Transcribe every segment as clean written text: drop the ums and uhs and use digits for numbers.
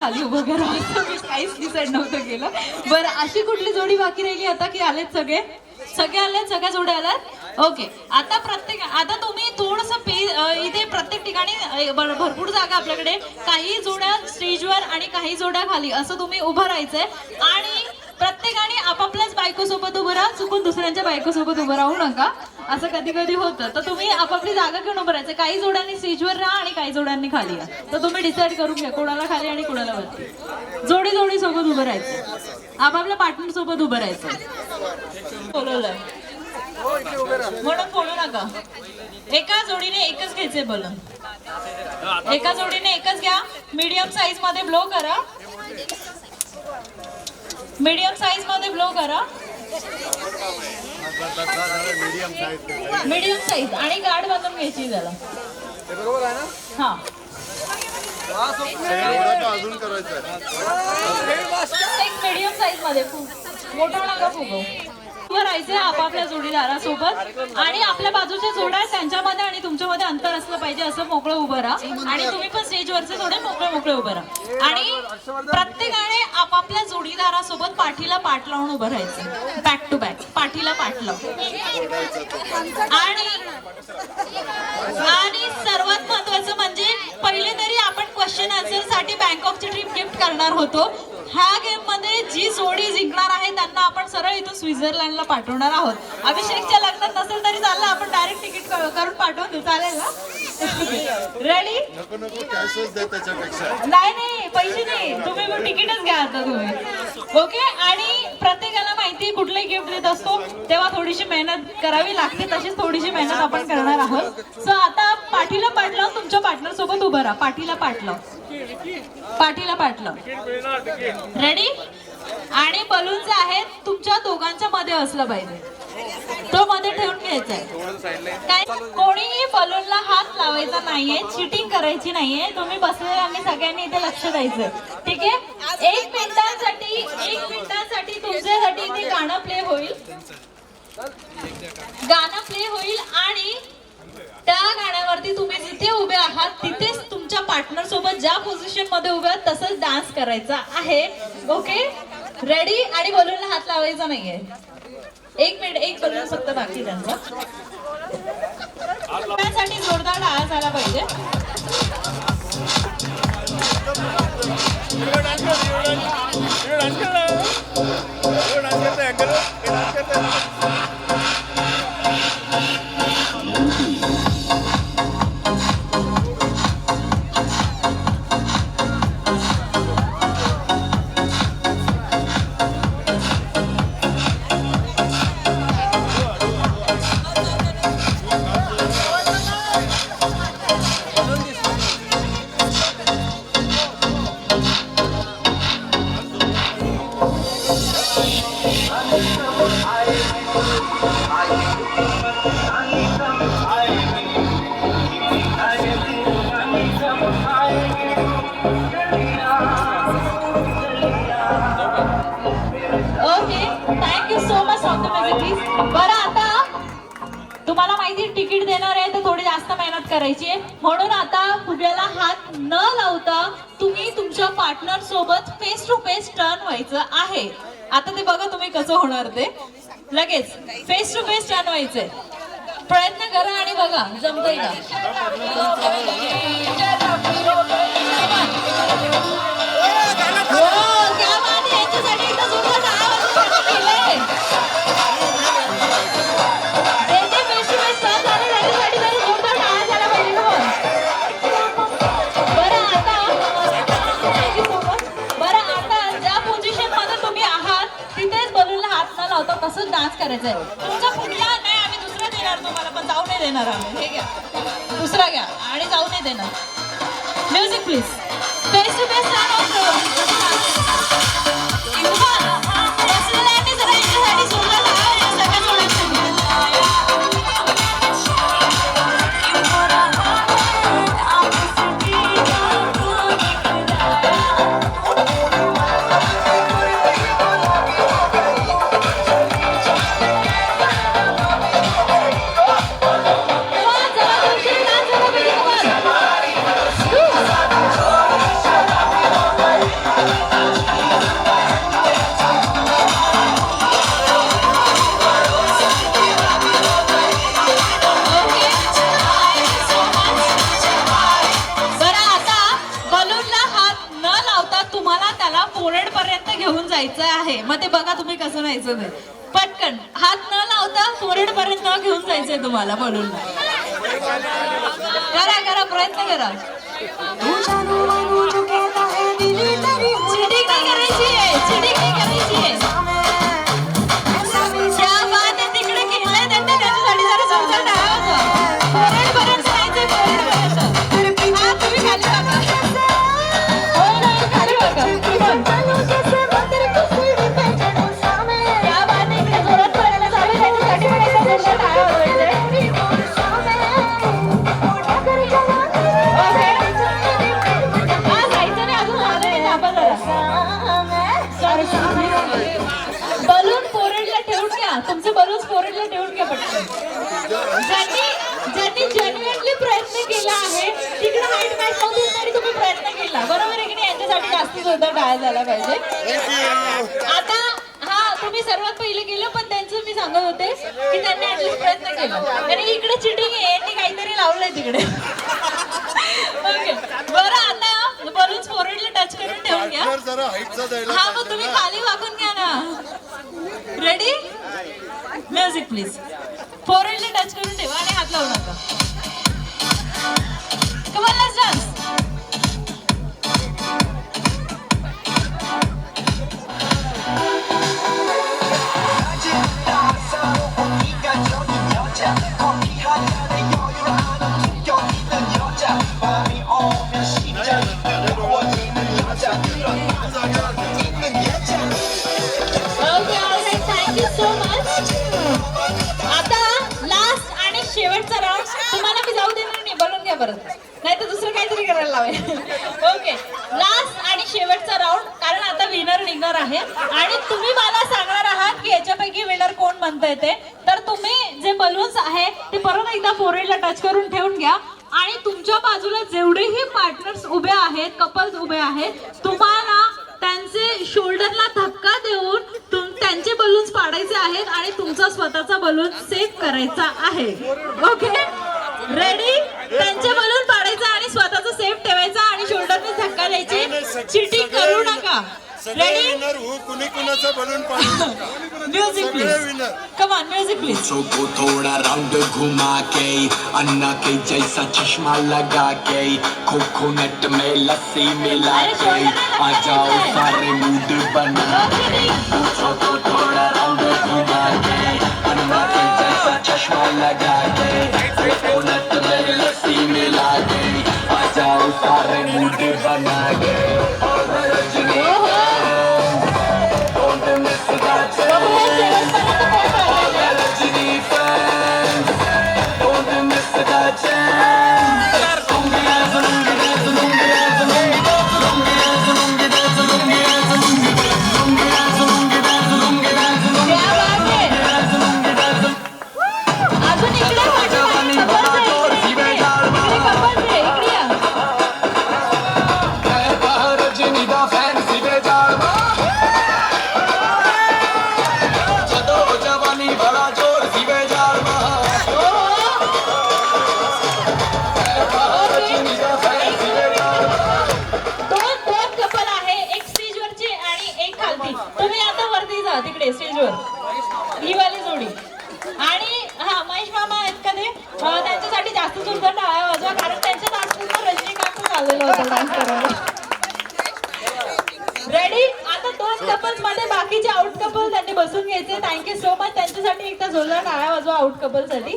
खाली उभं करा असं मी काहीच डिसाईड नव्हतं केलं. बरं, अशी कुठली जोडी बाकी राहिली आता की आलेत सगळे? सगळे आलेत, सगळ्या जोड्या आल्यात. ओके, आता तुम्ही थोडस इथे प्रत्येक ठिकाणी भरपूर जागा आपल्याकडे, काही जोड्या स्टेजवर आणि काही जोड्या खाली, असं तुम्ही उभं राहायचंय आणि प्रत्येकाने आपापल्याच बायको सोबत उभं राहा, चुकून दुसऱ्यांच्या बायको सोबत उभं राहू नका. असं कधी कधी होतं, तर तुम्ही आपापली जागा घेऊन उभं राहायचं. काही जोड्यांनी स्टेजवर राहा आणि काही जोड्यांनी खाली या. तर तुम्ही डिसाईड करून घ्या कोणाला खाली आणि कोणाला वरती. जोडी जोडी सोबत उभं राहायचं, आपापल्या पार्टनर सोबत उभं राहायचं. बोलवलंय म्हणून बोलू नका. एका जोडीने एकच घ्यायचे बलून, एका जोडीने एकच घ्या. मीडियम साईज मध्ये ब्लो करा, मीडियम साईज मध्ये ब्लो करा, मीडियम साईज. आणि गाठ बांधून घ्यायची त्याला. बरोबर आहे ना? हा, अजून करायचं. एक मीडियम साईज मध्ये, मोठा नका फुगव. उभं राहायचंय आपापल्या जोडीदारासोबत आणि आपल्या बाजूच्या जोड्या त्यांच्यामध्ये आणि तुमच्यामध्ये अंतर असलं पाहिजे, असं मोकळं उभं राहा. आणि तुम्ही पण स्टेजवरचे जोडे मोकळे उभं राहा. आणि प्रत्येकाने आपापल्या जोडीदारासोबत पाठीला पाठ लावून उभं राहायचं, बॅक टू बॅक, पाठीला पाठ लावून. आणि सर्वात महत्वाचं म्हणजे पहिले तरी आपण क्वेश्चन आन्सर साठी बँकॉकची ट्रिप गिफ्ट करणार होतो. ह्या गेम मध्ये जी जोडी जिंकणार आहे त्यांना आपण सरळ इथून स्वित्झर्लंडला पाठवणार आहोत. अभिषेकच्या लग्नात नसेल तरी चाललं, आपण डायरेक्ट तिकीट करून पाठवून देऊ, चालेल ना? रेडी? नाही, पैसे नाही, तुम्ही तिकीटच घ्या आता तुम्ही. ओके, आणि प्रत्येकाला माहिती कुठलंही गिफ्ट देत असतो तेव्हा थोडीशी मेहनत करावी लागते, तशीच थोडीशी मेहनत आपण करणार आहोत. सो आता पाठीला पाठ लावून तुमच्या पार्टनर सोबत उभं राहा. पाठीला पाठ लाव, पाठीला पाठ लाव. रेडी? आणि बलून जे आहेत तुमच्या दोघांच्या मध्ये असलं पाहिजे, तो मध्ये ठेवून घ्यायचा आहे. काय कोणीही बलूनला हात लावायचा नाहीये, चिटिंग करायची नाहीये. तुम्ही बसलेल्यांनी सगळ्यांनी इथे लक्ष द्यायचं, ठीक आहे? एक मिनिटांसाठी तुमच्यासाठी इथे गाणं प्ले होईल, गाणं प्ले होईल. आणि त्या गाण्यावरती तुम्ही जिथे उभे आहात तिथेच तुमच्या पार्टनर सोबत ज्या पोझिशन मध्ये उभे आहात तसंच डान्स करायचा आहे. Okay, ready? आणि बलूनला हात लावायचा नाहीये. एक मिनिट, एक बलून फक्त बाकी त्यांचा. त्यासाठी जोरदार डान्स झाला पाहिजे. बरं, आता तुम्हाला माहिती तिकीट देणार आहे तर थोडी जास्त मेहनत करायची आहे. म्हणून आता फुग्याला हात न लावता तुम्ही तुमच्या पार्टनर सोबत फेस टू फेस टर्न व्हायचं आहे. आता ते बघा तुम्ही कसं होणार ते. लगेच फेस टू फेस टर्न व्हायचंय. प्रयत्न करा आणि बघा जमतंय का. तसंच डान्स करायचंय. तुमचा कुठला नाही, आम्ही दुसरा देणार तुम्हाला, पण जाऊ नाही देणार आम्ही. हे घ्या, दुसरा घ्या आणि जाऊ नाही देणार. Music please. Face to face तुम्हाला त्याला फोरहेड पर्यंत घेऊन जायचं आहे. मग ते बघा तुम्ही कसं न्यायचं ते. पटकन हात न लावता फोरहेड पर्यंत घेऊन जायचंय तुम्हाला बलून. करा करा प्रयत्न करा. चिटिंग नाही करायची आहे, चिटिंग नाही करायची आहे. ज्या बात आहे तिकडे केलंय त्यांनी त्याच्यासाठी जरा समजून टाळावं. फोरहेड पर्यंत जायचंय, फोरहेड पर्यंत. हा तुम्ही खाली बघा. हो नाही खाली बघा. बलून फोरहेडला ठेवून घ्या. तुमचे बलून फोरहेडला ठेवून घ्या पटकन. ज्यांनी जेन्युइनली प्रयत्न केला आहे तिकडे हाईट मॅच नव्हती तरी तुम्ही प्रयत्न केला, बरोबर आहे की नाही? यांच्यासाठी जास्तीत जास्त टाळ्या झाला पाहिजे. आता हा तुम्ही सर्वात पहिले केलं, पण त्यांचं मी सांगत होते की त्यांनी ऍटलीस्ट प्रयत्न केला. आणि इकडे चिटिंग आहे, यांनी काहीतरी लावलंय तिकडे. ओके बरं, आता बलून फोरहेडला टच करून ठेवून घ्या. हा मग तुम्ही खाली वाकून घ्या ना. रेडी? Music please. फोरहेडला टच करून ठेवा आणि हात लावू नका. Come on let's dance. शेवटचा राऊंड तुम्हाला मी जाऊ देणार नाही, बोलून घ्या परत, नाही तर दुसरं काहीतरी करायला लावेल. ओके लास्ट आणि शेवटचा राऊंड, कारण आता विनर निघणार आहे आणि तुम्ही मला सांगणार आहात की याच्यापैकी विनर कोण म्हणताय ते. तर तुम्ही जे बलून्स आहे ते परत एकदा फोरहेडला टच करून ठेवून घ्या आणि तुमच्या बाजूला जेवढेही पार्टनर्स उभे आहेत, कपल्स उभे आहेत, तुम्हाला त्यांचे शोल्डरला धक्का देऊन त्यांचे बलून्स पाडायचे आहेत आणि तुमचा स्वतःचा बलून सेव्ह करायचा आहे. Okay ready? त्यांचे बलून पाडायचा आणि स्वतःचा सेव्ह ठेवायचा आणि शोल्डरने धक्का द्यायचे. चिटिंग करू नका. Ready? Music please. Come on music please. को थोड़ा राउंड घुमा के अन्ना के जैसा चश्मा लगा के कोकोनट में लस्सी मिला के आ जाओ सारे मूड बना के. को थोड़ा राउंड घुमा के अन्ना के जैसा चश्मा लगा के कोकोनट में लस्सी मिला के आ जाओ सारे मूड बना के. तुम्ही आता वरती जा तिकडे स्टेजवर, ही वाली जोडी. आणि हा महेश मामा आहेत का ते, त्यांच्यासाठी जास्त जोरदार टाळ्या वाजवा, कारण त्यांच्या डान्सला रजनीकांत चाललेलं होतं डान्स करायला. रेडी? आता दोन कपल्स मध्ये बाकीचे आउट कपल त्यांनी बसून घ्यायचे. Thank you so much. त्यांच्यासाठी एकदा जोरदार टाळ्या वाजवा आउट कपल साठी.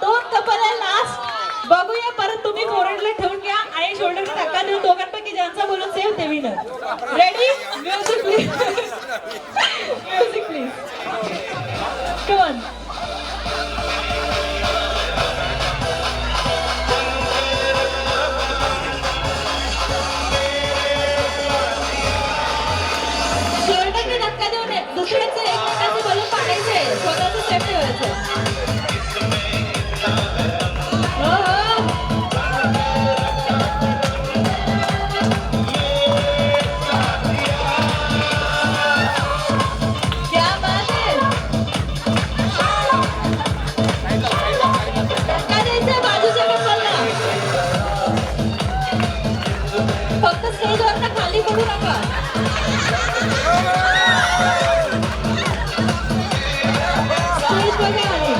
दोन कपल आहे लास्ट. बघूया परत. तुम्ही फोरहेडला ठेवून घ्या आणि शोल्डरला धक्का देऊन दोघांपैकी ज्यांचा बोलून सेव्ह ते winner. Ready? Music please. Music please. Come on. शोल्डरने धक्का देऊ नये. दुसऱ्याचे एकमेकांचे बोलून पाडायचे, स्वतःचं सेव्ह ठेवायचं. फक्त स्टेजवर खाली पडू नका. स्टेज बघा आले.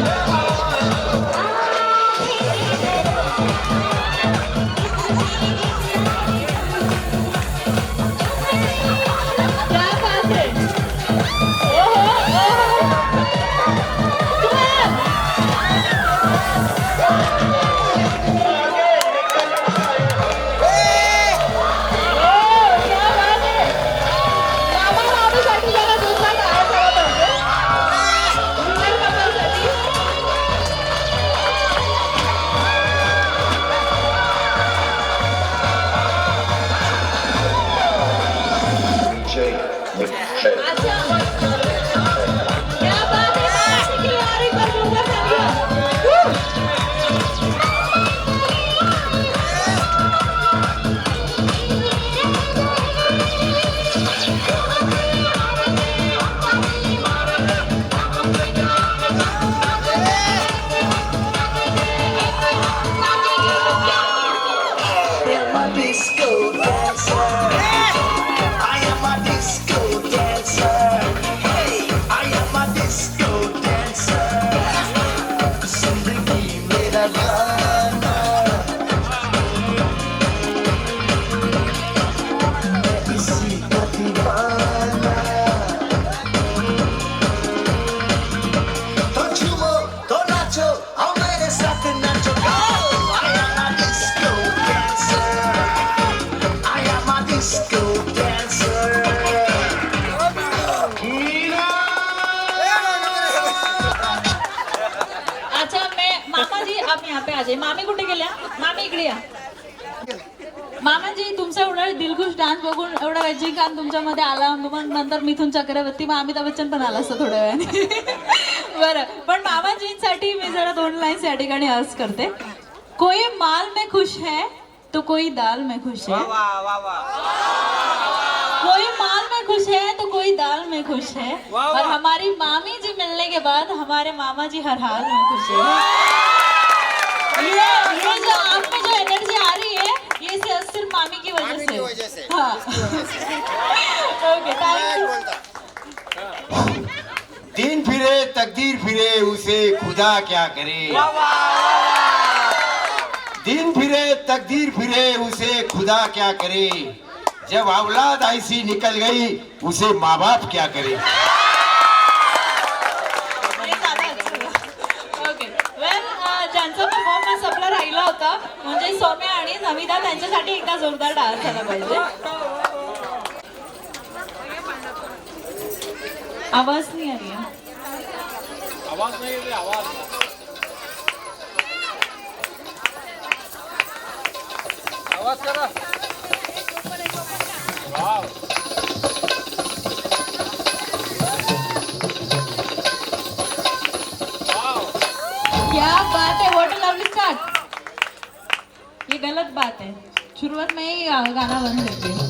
क्या बात है. मामी कुठे गेल्या? मामी इकडे या. मामाजी तुमचा एवढा दिलखुश डान्स बघून एवढा रजनीकांत तुमच्यामध्ये आला, मग नंतर मिथुन चक्रवर्ती, मग अमिताभ बच्चन पण आला असतं थोड्या वेळाने. बरं, पण मामाजींसाठी मी जरा 2 लाईन्स या ठिकाणी अर्ज करते. कोई माल में खुश है तो कोई दाल में खुश है. कोई माल में खुश है तो कोई दाल में खुश है. और हमारी मामी जी मिलने के बाद हमारे मामा जी हर हाल में खुश है. ये जो आप में जो एनर्जी आ रही है ये सिर्फ मामी की वजह से. हाँ. Okay, thank you. दिन फिरे तकदीर फिरे उसे खुदा क्या करे. दिन फिरे तकदीर फिरे उसे खुदा क्या करे. जब औलाद ऐसी निकल गई उसे माँ बाप क्या करे. ज्यांचा परफॉर्मन्स आपला राहिला होता म्हणजे सौम्या आणि नमिता, त्यांच्यासाठी एकदा जोरदार डान्स झाला पाहिजे. आवाज नाही आली. आवाज नाही येते. आवाज करा. वाव. क्या बात है. What a lovely start. ये गलत बात है, शुरुआत में ही गाना बंद करते हैं.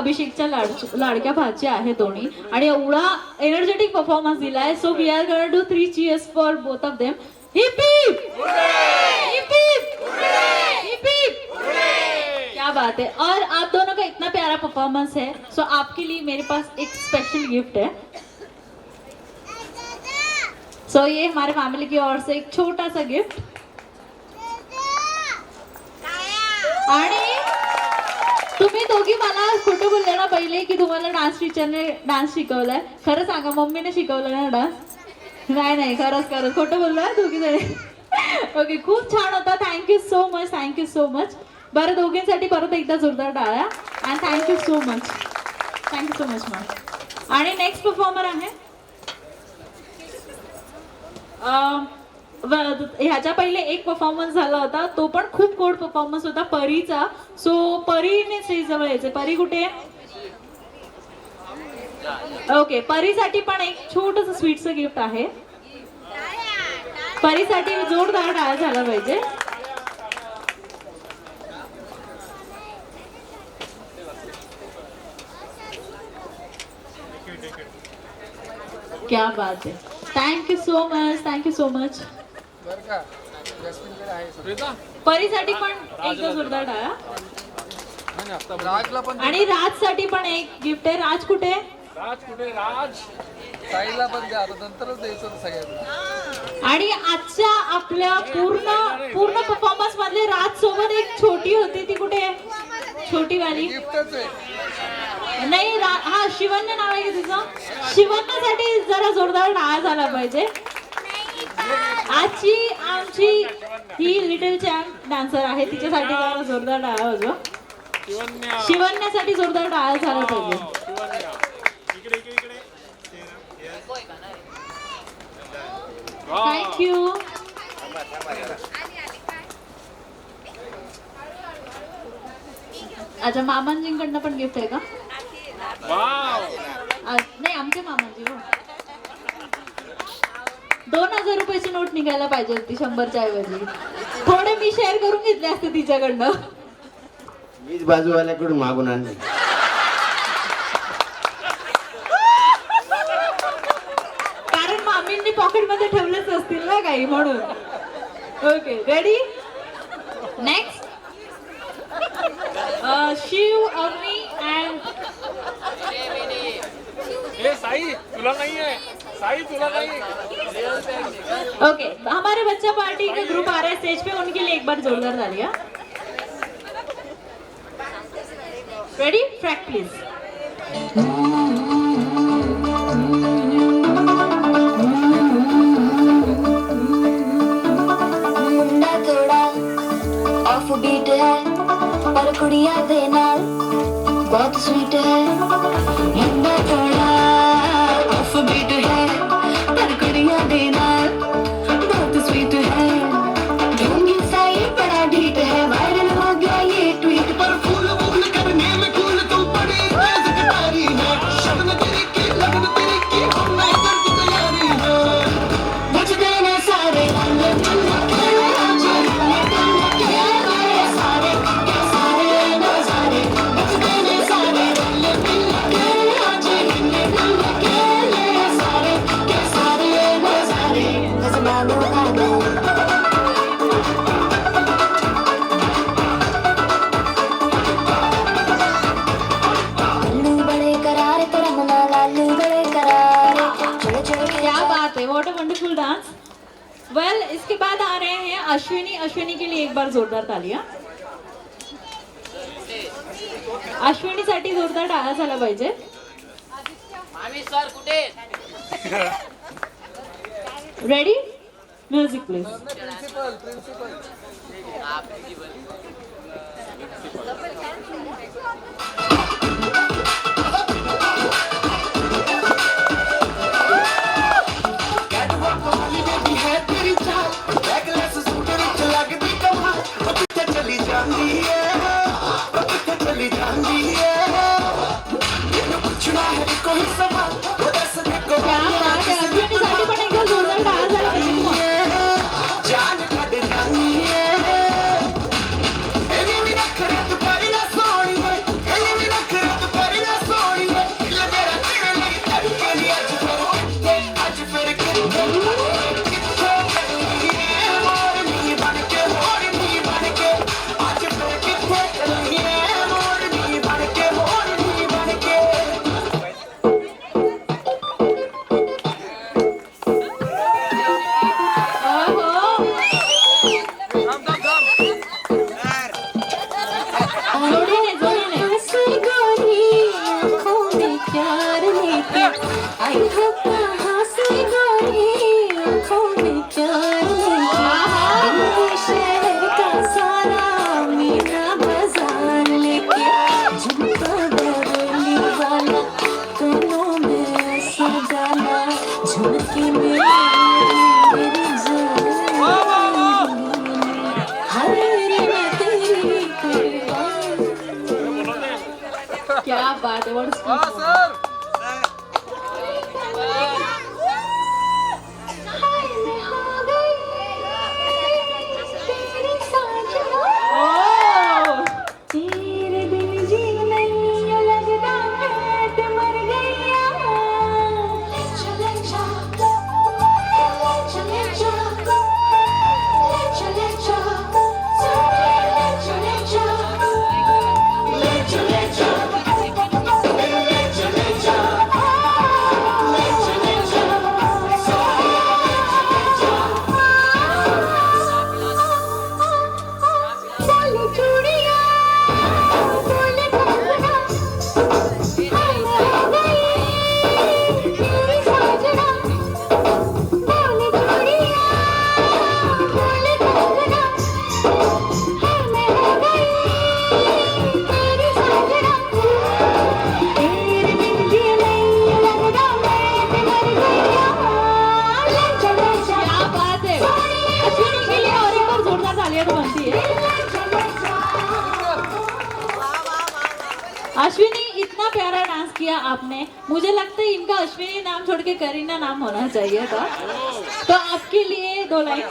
अभिषेकच्या लाडक्या भाच्या आहेत दोन्ही आणि एवढा एनर्जेटिक परफॉर्मन्स दिलाय. So we are gonna do 3 cheers for both of them. Hip hip hip hip hip. क्या बात है. और आप दोनों का इतना प्यारा परफॉर्मेंस है. सो आपके लिए मेरे पास एक स्पेशल गिफ्ट है. सो ये हमारे फैमिली की ओर से एक छोटा सा गिफ्ट. आणि तुम्ही दोघी मला खोटं बोलले ना पहिले की तुम्हाला डान्स टीचरने डान्स शिकवलाय. खरं सांगा, मम्मीने शिकवलं ना डान्स? नाही खरंच खोटं बोललोय दोघी जणी. ओके, खूप छान होता. Thank you so much. बरं, दोघींसाठी परत एकदा जोरदार टाळ्या. And thank you so much ma'am. आणि नेक्स्ट परफॉर्मर आहे ह्याच्या पहिले एक परफॉर्मन्स झाला होता, तो पण खूप गोड परफॉर्मन्स होता परीचा. सो परीने स्टेज जवळ यायचे. परी कुठे? ओके, परीसाठी पण एक छोटस स्वीटचं गिफ्ट आहे. परीसाठी जोरदार टाळ्या झाला पाहिजे. क्या बात है. Thank you so much. बरं का जॅस्मिनकडे आहे सुरेखा. परीसाठी पण एकदा जोरदार टाळ्या. नाही आता राजला पण आणि राजसाठी पण एक गिफ्ट आहे. राज कुठे? राज कुठे? राज साईला पण द्या, आता नंतरच द्यायचं होतं सगळ्यांना. आणि आजच्या आपल्या पूर्ण परफॉर्मन्स मधले राज सोबत एक छोटी होती. ती कुठे? छोटी वाली गिफ्टच आहे. नाही, हा शिवन्य नाव आहे का तिचं? शिवन्यासाठी जरा जोरदार टाळा झाला पाहिजे. आजची आमची ही लिटिल चॅम्प डान्सर आहे, तिच्यासाठी जरा जोरदार टाळा वाजवा. शिवन्यासाठी जोरदार टाळा झाला पाहिजे. थँक्यू. अच्छा, मामांजींकडनं पण गिफ्ट आहे का? नाही, आमचे मामांजी हो. 2000 रुपयाची नोट निघायला पाहिजे होती 100च्या ऐवजी. थोडे मी शेअर करून घेतले असते तिच्याकडनं. मीच बाजूवाल्याकडून मागून आणली. कारण मामींनी पॉकेट मध्ये ठेवलेच असतील ना काही, म्हणून. Okay, ready. Next Shiv, Avni and Sai तुला नहीं है. साई तुला नहीं. ओके, हमारे बच्चा पार्टी का ग्रुप आ रहा है स्टेज पे. उनके लिए एक बार जोरदार तालियां. Ready? Track please. Off beat है पर कुड़िया दे नाल बहुत स्वीट है. मुंडा थोड़ा ऑफ बीट है पर कुड़िया दे नाल बहुत स्वीट है. ढूंढी साई बड़ा ढीठ है. वायरल हो गया ये ट्वीट पर. फूल फूल करने में फूल तू बड़ी तेज कटारी है. शगन तेरी की लगन तेरी की हमने कर दी तैयारी है. बच गए ना सारे रंग रंग के सारे के सारे नजारे. बच गए ना सारे रंग रंग के सारे के सारे नजारे. गजमालो आलो लालू बड़े करारे तो रमना. लालू बड़े करारे चलो चलो के क्या बात है. What a wonderful dance. Well, इसके बाद आ रहे हैं अश्विनी. अश्विनी के लिए एक बार जोरदार तालियां. अश्विनीसाठी जोरदार टाळा झाला पाहिजे. रेडी? Music please. प्रिन्सिपल है तेरी चाल बैकलेस सूट रिच लगदी कमाल. किथे चली जांदी है, किथे चली जांदी है. ये पूछना है कोई सवाल वो दस दे को. क्या बात है. अश्विनीसाठी पण एकदा जोरदार टाळा झाला पाहिजे. जान कट जानी है. एनी भी नखरे तू पाई ना सोनी है. एनी भी नखरे झुमके में मेरी जान हर मैं तेरी कुर्बान। क्या बात है, what a वा sweet song. सर हाय मैं हो गई तेरी साजना Oh! तेरे बिन जी नहीं लगता मैं तो मर गया। चले जा चले जा चले जा चले जा चले जा बोले चूड़िया बोले कंगना हाय मैं हो गई तेरी साजना। बोले चूड़िया बोले कंगना हाय मैं हो गई तेरी साजना। तेरे बिन जी नहीं लगता मैं तो मर गया। ले चले जा क्या बात है, अश्विनी के लिए और एक बार जोरदार तालियां तो बनती है. अश्विनी, इतना प्यारा डांस किया आपने, मुझे लगता है इनका अश्विनी नाम छोड़ के करीना नाम होना चाहिए था. तो आपके लिए 2 लाइन.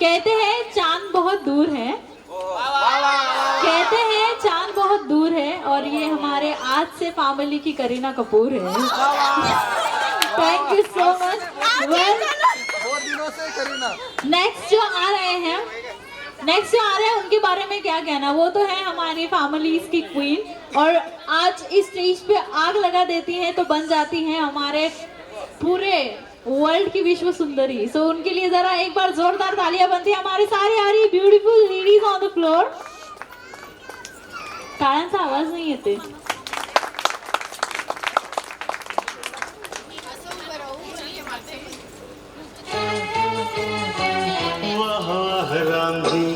कहते हैं चांद बहुत दूर है, कहते हैं चांद बहुत दूर है, और ये हमारे आज से फैमिली की करीना कपूर है. Thank you so much. Well, 2 दिनों से करीना नेक्स्ट जो आ रहे हैं, उनके बारे में क्या कहना. वो तो है हमारी फैमिलीज की क्वीन, और आज इस स्टेज पे आग लगा देती हैं तो बन जाती हैं हमारे पूरे वर्ल्ड की विश्व सुंदरी. सो उनके लिए जरा एक बार जोरदार तालियां बनती है. हमारे सारे आ रही beautiful ladies on the floor. टाळ्यांचा आवाज नाही येते. वाह राम जी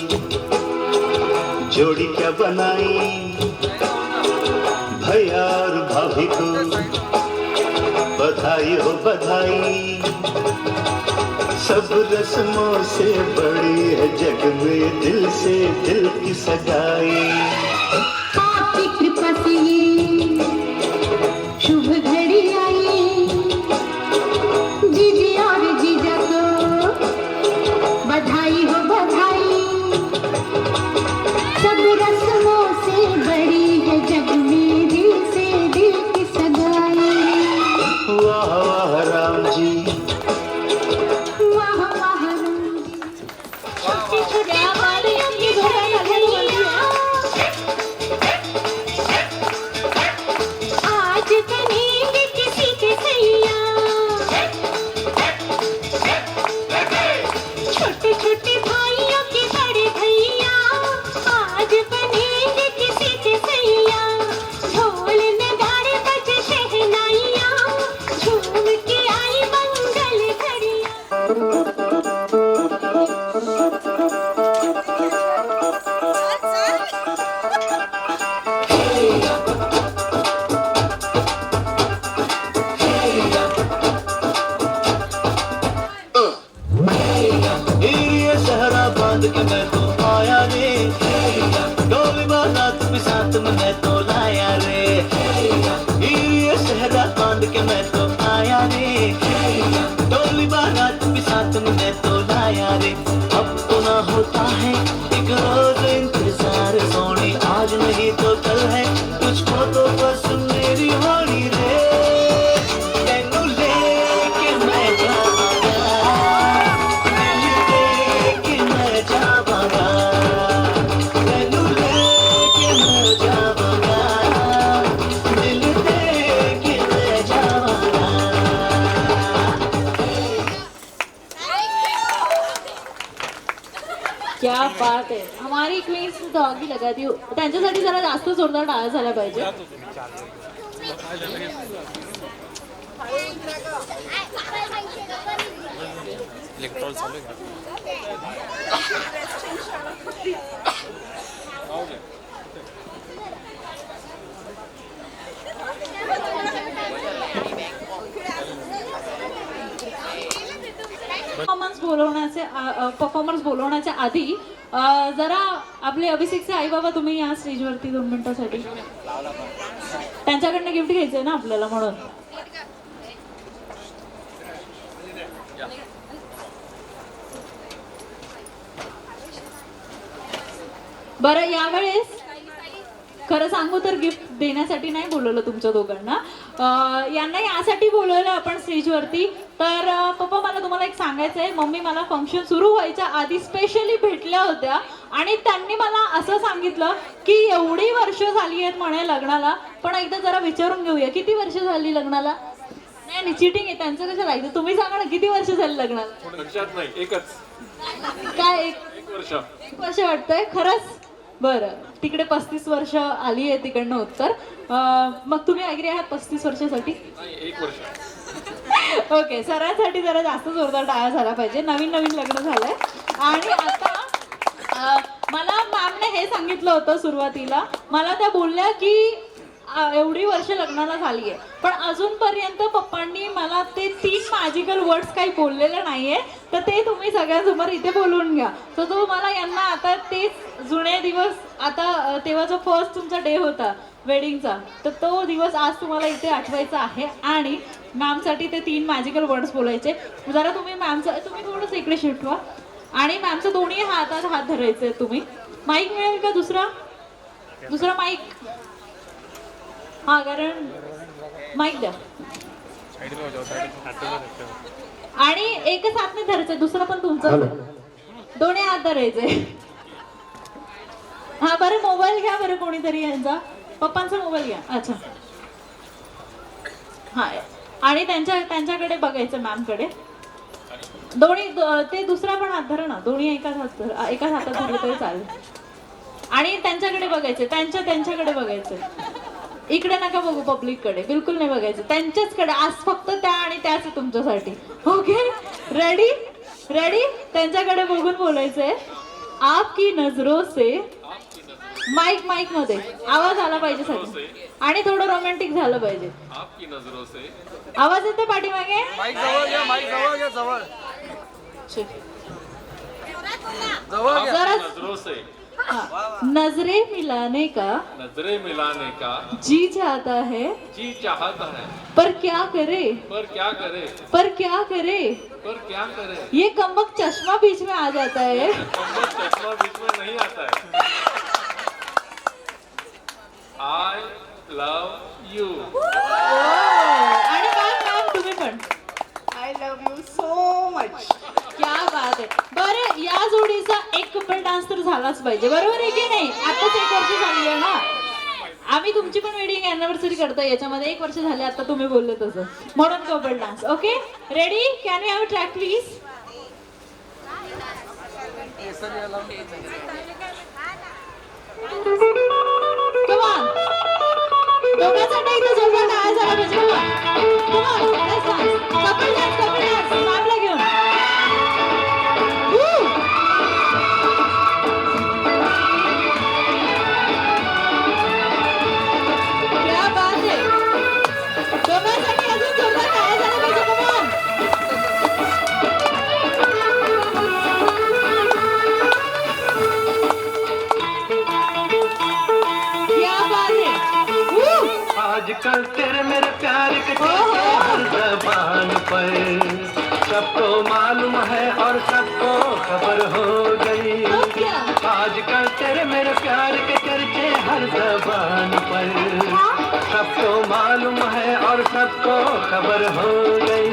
जोड़ी क्या बनाई भैया और भाभी को बधाई हो बधाई। सब रस्मों से बड़ी है जग में दिल से दिल की सगाई। आपकी कृपा से ये शुभ घड़ी आई। जीजी और जीजा को बधाई हो बधाई। सब रस्मों से बड़ी है जग में दिल से दिल की सगाई। वाह वाह राम जी वाह वाह राम जी। छोटे छोटे बालियों की घड़ियाँ आज बनेंगे किसी के सैया। छोटे छोटे भाइयों के बड़े भैया आज बनेंगे किसी के सैया। ढोल नगाड़े बजे शहनाइयाँ झूम के आई मंगल घड़ियाँ। ये सहरा बांध के मैं तो आया रे। डोली बारात भी साथ में मैं तो लाया रे। ये सहरा बांध के मैं तो आया रे। डोली बारात भी साथ में मैं तो लाया रे। अब तो ना होता है एक रोज इंतजार सोनी आज नहीं तो कल है तुझको तो बस मेरी होनी रे। तेनू लेके मैं जाऊंगा लेके मैं जाऊंगा। तेनू लेके मैं जाऊंगा दिल लेके मैं जाऊंगा। क्या बात आहे. हमारी क्वीन्स तो आगी लगा दी. त्यांच्यासाठी जरा जास्त जोरदार टाळ्या झाल्या पाहिजे. परफॉर्मन्स बोलवण्याच्या आधी जरा आपले अभिषेकचे आई बाबा तुम्ही या स्टेजवरती 2 मिनिटासाठी. त्यांच्याकडनं गिफ्ट घ्यायचंय ना आपल्याला म्हणून. बरं यावेळेस खरं सांगू तर गिफ्ट देण्यासाठी नाही बोलवलं तुमच्या दोघांना. यांना यासाठी बोलवलं आपण स्टेजवरती. तर पप्पा मला तुम्हाला एक सांगायचं आहे. मम्मी मला फंक्शन सुरू व्हायच्या आधी स्पेशली भेटल्या होत्या आणि त्यांनी मला असं सांगितलं की एवढी वर्ष झाली आहेत म्हणे लग्नाला, पण एकदा जरा विचारून घेऊया किती वर्ष झाली लग्नाला. नाही चिटिंग आहे त्यांचं कसं राहायचं. तुम्ही सांगा ना किती वर्ष झाली लग्नाला. लक्षात नाही, एकच. काय 1 वर्ष. 1 वर्ष वाटतंय खरंच. बरं तिकडे 35 वर्ष आली आहे तिकडनं उत्तर. मग तुम्ही ऍग्री आहात 35 वर्षासाठी. 1 वर्ष. ओके सरांसाठी जरा जास्त जोरदार टाळ्या झाला पाहिजे. नवीन नवीन लग्न झालंय. आणि आता मला मॅमने हे सांगितलं होतं सुरुवातीला. मला त्या बोलल्या की एवढी वर्ष लग्नाला झाली आहे पण अजूनपर्यंत पप्पांनी मला ते 3 मॅजिकल वर्ड्स काही बोललेले नाहीये. तर ते तुम्ही सगळ्यांसमोर इथे बोलवून घ्या. तर तो मला यांना आता तेच जुने दिवस, आता तेव्हा जो फर्स्ट तुमचा डे होता वेडिंगचा, तर तो दिवस आज तुम्हाला इथे आठवायचा आहे आणि मॅमसाठी ते 3 मॅजिकल वर्ड्स बोलायचे. जरा तुम्ही तुम्ही थोडंसं इकडे शिफ्ट व्हा आणि मॅमचं दोन्ही हातात हात धरायचे. तुम्ही माईक मिळेल का दुसरा माईक. हा कारण माईक द्या आणि एकच हात नाही धरायचं, दुसरं पण तुमचं. दोन्ही हात धरायचे. हा बरं मोबाईल घ्या बरं कोणीतरी यांचा. पप्पांचा मोबाईल घ्या. अच्छा हा आणि त्यांच्याकडे बघायचं मॅमकडे. दोन्ही ते दुसरा पण हात धरा ना. दोन्ही एकाच हातात धरलं तरी चालेल. आणि त्यांच्याकडे बघायचं. त्यांच्याकडे बघायचं. इकडे नका बघू पब्लिक कडे, बिलकुल नाही बघायचं. त्यांच्याच कडे. आज फक्त त्या आणि त्याच आहे तुमच्यासाठी. Okay ready. त्यांच्याकडे बघून बोलायचंय. आपकी नजरों से. माईक मध्ये आवाज आला पाहिजे सगळं आणि थोडं रोमॅन्टिक झालं पाहिजे. आपकी नजरों से. आवाज येतो पाठीमागे. माईक जवळ घ्या, माईक जवळ घ्या, जवळ घ्या. जरा नजरों से. नजरे मिलाने का जी चाहता है पर क्या करे ये कमबख्त चश्मा बीच में आ जाता है. चश्मा बीच में नहीं आता है. I love you. आणि मॅम तुम्ही पण. I love you so much. क्या बात आहे. बरं या जोडीचा एक कपल डान्स तर झालाच पाहिजे. बरोबर आहे की नाही. आताच 1 वर्ष झाली आहे ना. आम्ही तुमची पण वेडिंग अॅनिव्हर्सरी करतोय याच्यामध्ये. 1 वर्ष झाले आता तुम्ही बोलले तसं म्हणून couple dance. Okay ready. Can we have track please. Come on. दोघांसाठी इथे जोरदार टाळ्या झाला पाहिजे. Come on let's dance. Couple dance मॅमला घेऊन. क्या बात है. दोघांसाठी अजून जोरदार टाळ्या झाला पाहिजे. Come on. क्या बात है. आजकल तेरे मेरे प्यार के चर्चे हर ज़बान पर सबको मालूम है और सबको खबर हो गई. आजकल तेरे मेरे प्यार के चर्चे हर ज़बान पर सबको मालूम है और सबको खबर हो गई.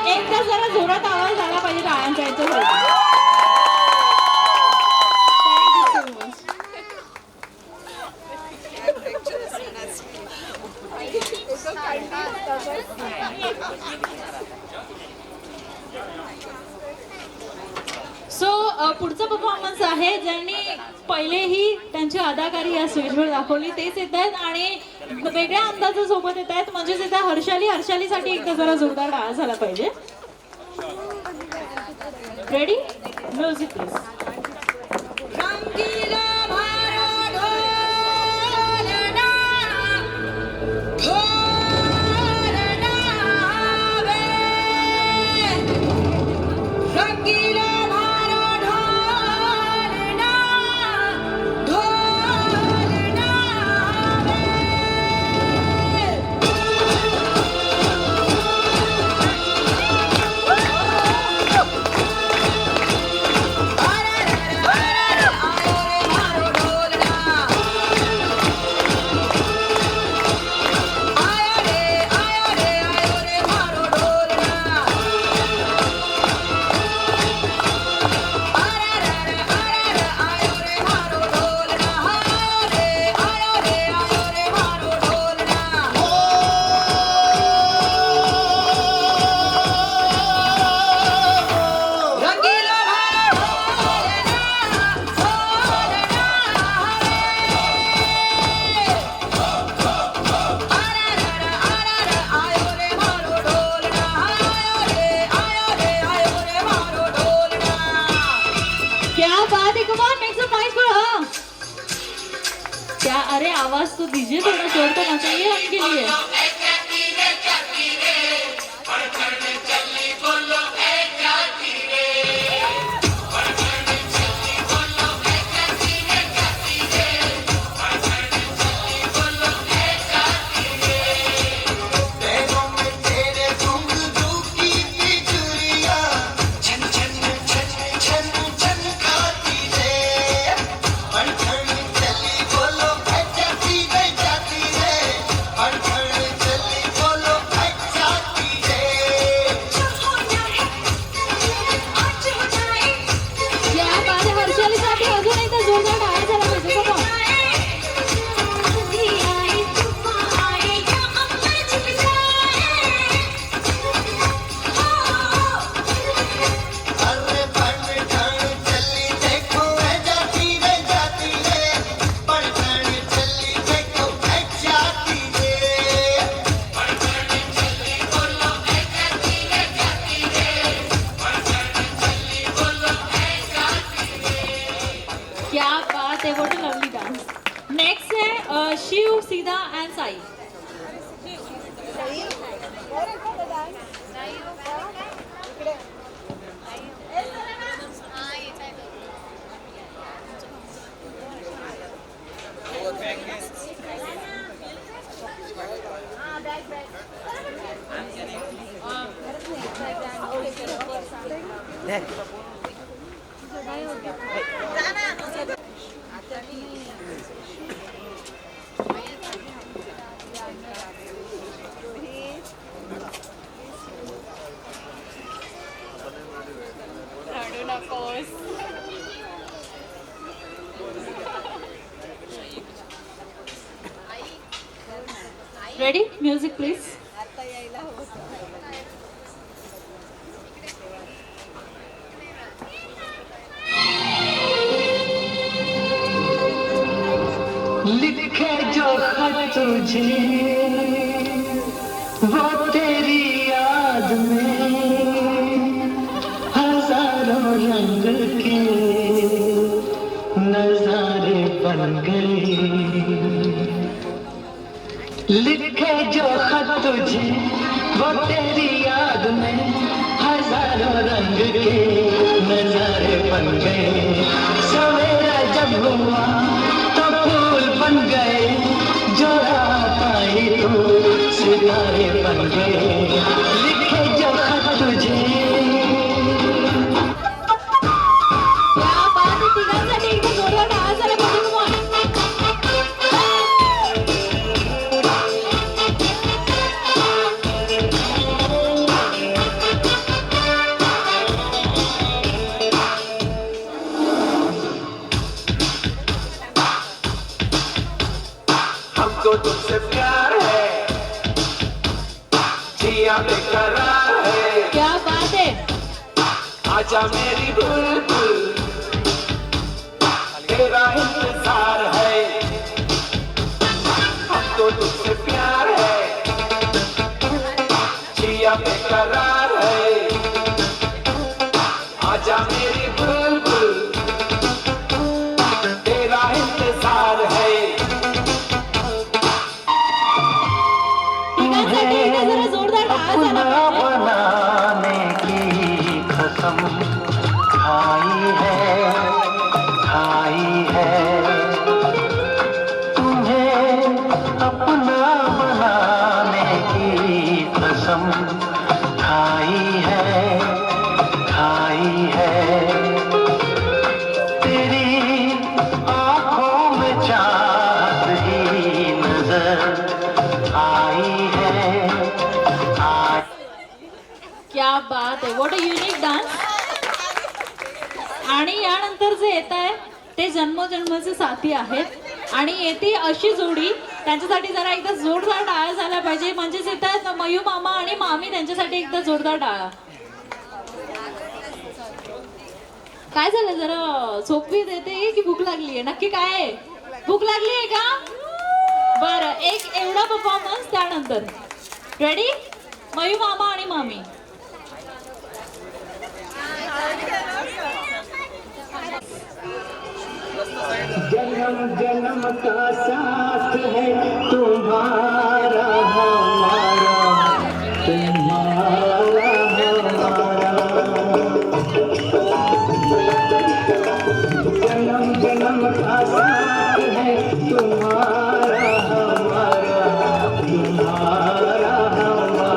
एकदा जरा जोरात आवाज झाला पाहिजे टाळ्यांच्या याच्यासाठी. पुढचा परफॉर्मन्स आहे ज्यांनी पहिलेही त्यांची अदाकारी या स्टेजवर दाखवली तेच येत आहेत आणि वेगळ्या अंदाजासोबत येत आहेत म्हणजेच येत हर्षालीसाठी एकदा जरा जोरदार डान्स झाला पाहिजे. Ready music please. क्या अरे आवाज तो दीजिए थोड़ा जोर तो ना चाहिए उनके लिए. क्या बात है, what a lovely dance. Next है शिव, सीधा end Sai. Ready? Music, please. लिखे जो खत तुझे वो तेरी याद में हजारों रंग के नजारे बन गए. लिखे जो खत तुझे वो तेरी याद में हजारों रंग के नजारे बन गए. सवेरा जब हुआ तो फूल बन गए, जो रात आई तो सितारे बन गए. लिखे जो खत तुझे. क्या बात है, तिघांसाठी एकदा जोरदार डान्स झाला पाहिजे. हमको तुमसे प्यार है, जिया बेकरार है. क्या बात है. आजा मेरी बुलबुल, आहे, व्हॉट अ युनिक डान्स. आणि यानंतर जे येत आहे ते जन्मोजन्माचे साथी आहेत आणि येते अशी जोडी, त्यांच्यासाठी जरा एकदा जोरदार टाळ्या झाल्या पाहिजे. म्हणजेच येत आहेत मयू मामा आणि मामी, त्यांच्यासाठी एकदा जोरदार टाळ्या. काय झालं, जरा झोपवी देते की भूक लागली आहे? नक्की काय आहे? भूक लागली आहे का? बरं, एक एवढा परफॉर्मन्स, त्यानंतर रेडी मयू मामा आणि मामी. जन्म जन्म का साथ है तुम्हारा हमारा, तुम्हारा हमारा. जन्म जन्म का साथ है तुम्हारा हमारा, तुम्हारा हमारा.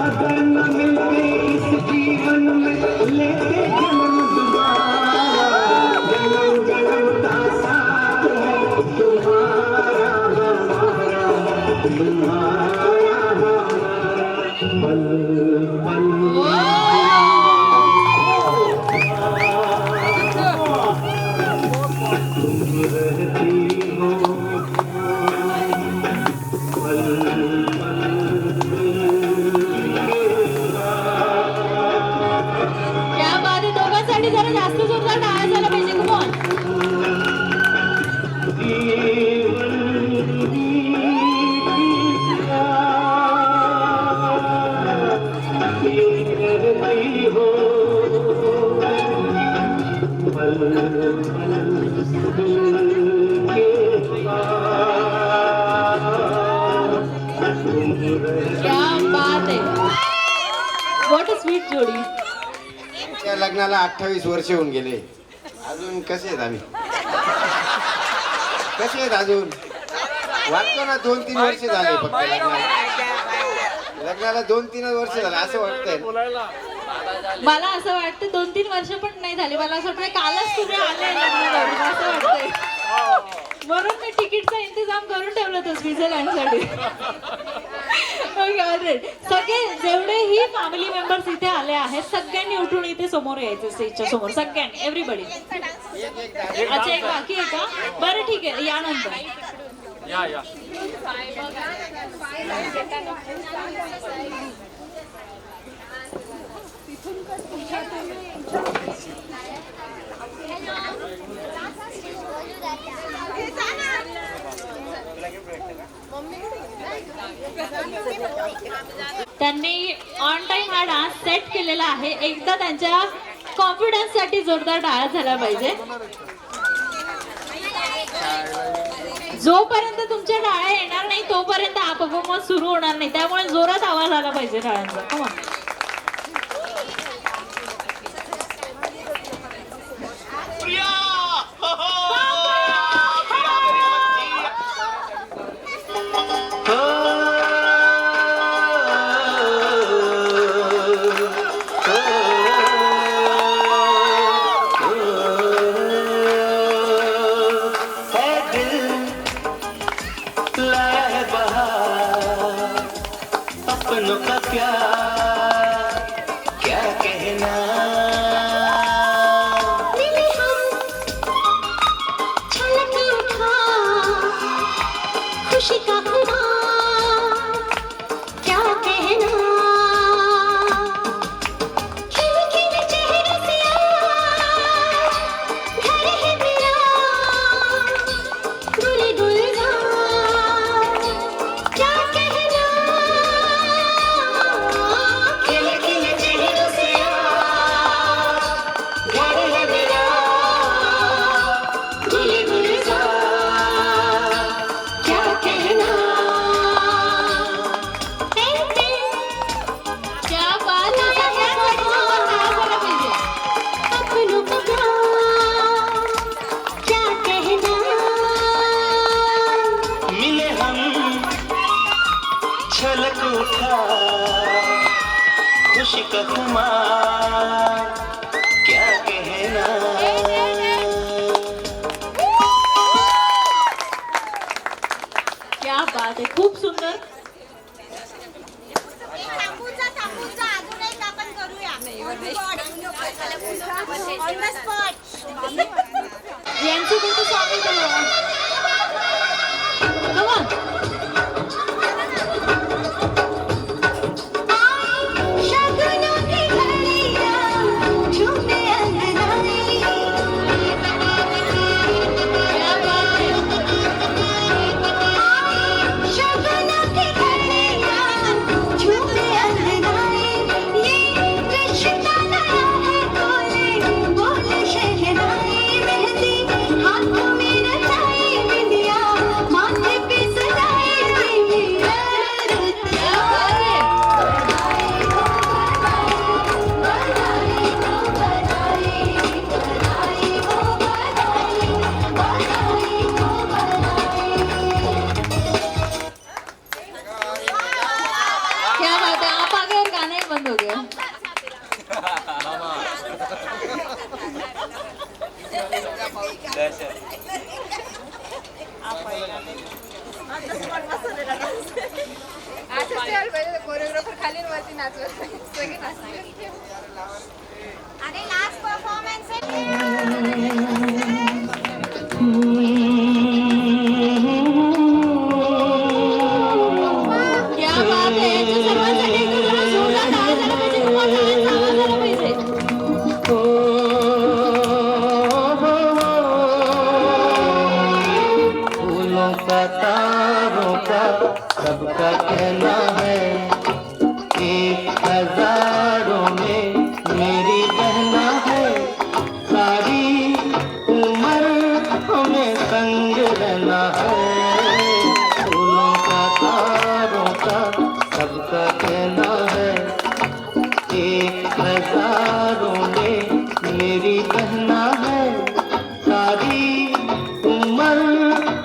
अगर न मिलते इस जीवन में लेते जन्म दोबारा, जन्म जन्म का साथ है तुम्हारा हमारा, तुम्हारा हमारा. पल पल तुम रहती हो, या बाधी दोघांसाठी जरा जास्त जोरदार टाळ्या झाला पाहिजे. कुमार क्या बात आहे, व्हॉट अ स्वीट जोडी. त्या लग्नाला 28 वर्ष होऊन गेले, अजून कसे आहेत आम्ही? कसे आहेत अजून? वाटतो ना 2-3 वर्ष झाले फक्त लग्नाला 2-3 वर्ष झाले असं वाटतंय. मला असं वाटतं 2-3 वर्ष पण नाही झाली. मला असं वाटतं कालच तुम्ही आले लग्न करून, असं वाटतंय. म्हणून मी तिकीटचा इंतजाम करून ठेवलं होतं स्वित्झर्लंडसाठी. सगळे जेवढेही फॅमिली मेंबर्स इथे आले आहेत सगळ्यांनी उठून इथे समोर यायचं, स्टेजच्या समोर सगळ्यांनी, एव्हरीबडी. अच्छा, एक बाकी आहे का? बरं ठीक आहे, यानंतर या त्यांनी ऑन टाइम हा डान्स सेट केलेला आहे. एकदा त्यांच्या कॉन्फिडन्स साठी जोरदार टाळ्या झाल्या पाहिजे. जोपर्यंत तुमच्या टाळ्या येणार नाही तोपर्यंत हा परफॉर्मन्स सुरू होणार नाही, त्यामुळे जोरात आवाज आला पाहिजे टाळ्यांचा. कमा अपनों का प्यार का खुमार क्या कहना. क्या बात आहे, खूप सुंदर. यांचं कोणतं song आहे ते बघा. Come on. शगुनों की घड़ियां झूमे अंगनाई. क्या बात है. शगुनों की घड़ियां झूमे अंगनाई. ये रिश्ता नया है बोले बोले शहनाई. मेहंदी हाथों में रचाई बिंदिया माथे पे सजाई मेरी रुत. क्या बात है. क्या बात है, आप आ गए और गाना ही बंद हो गया. कोरिओग्राफर खाली वरती नाचलं सगळे नाचले. आणि लास्ट परफॉर्मन्स क्या बात है. याच्या सर्वांसाठी एकदा जरा जोरदार टाळ्या झाल्या पाहिजे. तुम्हाला टाळ्यांचा आवाज आला पाहिजे. फूलों का तारों का सबका कहना है. एक हजारों में मेरी बहना है. सारी उम्र हमें संग रहना है. फूलों का तारों का सबका कहना है. एक हजारों में मेरी बहना है. सारी उम्र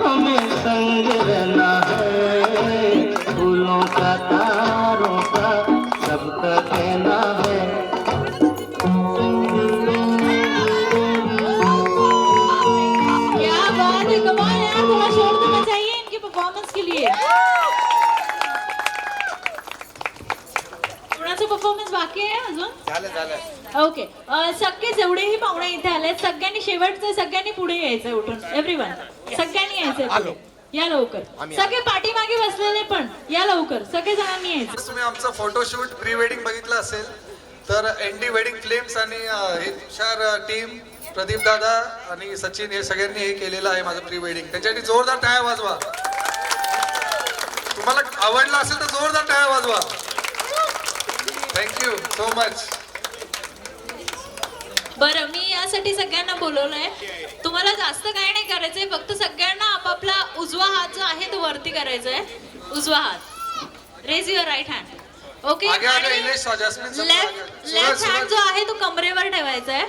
हमें संग रहना है. फूलों का तारों का सबका कहना है. क्या बात है. कमाल यार, थोड़ा शोर देना चाहिए इनकी परफॉर्मेंस के लिए. कोणाचं परफॉर्मन्स बाकी आहे अजून? ओके. सगळे जेवढेही पाहुणे इथे आले सगळ्यांनी शेवटचे सगळ्यांनी पुढे यायचंय उठून. एव्हरीवन सगळ्यांनी यायचंय पुढे. या लवकर. सगळे पाठीमागे बसलेले पण या लवकर. सगळे जणांनी यायचं. तुम्ही आमचं फोटोशूट प्री वेडिंग बघितलं असेल तर एनडी वेडिंग फिल्म्स आणि हे तुषार टीम, प्रदीप दादा आणि सचिन हे सगळ्यांनी हे केलेलं आहे माझं प्री वेडिंग. त्याच्यासाठी जोरदार टाळ्या वाजवा. तुम्हाला आवडलं असेल तर जोरदार टाळ्या वाजवा. Thank you so much. बरं, मी यासाठी सगळ्यांना बोलवलंय. तुम्हाला जास्त काय नाही करायचंय, फक्त सगळ्यांना आपापला उजवा हात जो आहे तो वरती करायचा आहे. उजवा हात. Raise your right hand. Okay. आगे आगे इलेश जॅस्मिन सब आगे. लेफ्ट हँड जो आहे तो कमरेवर ठेवायचा आहे.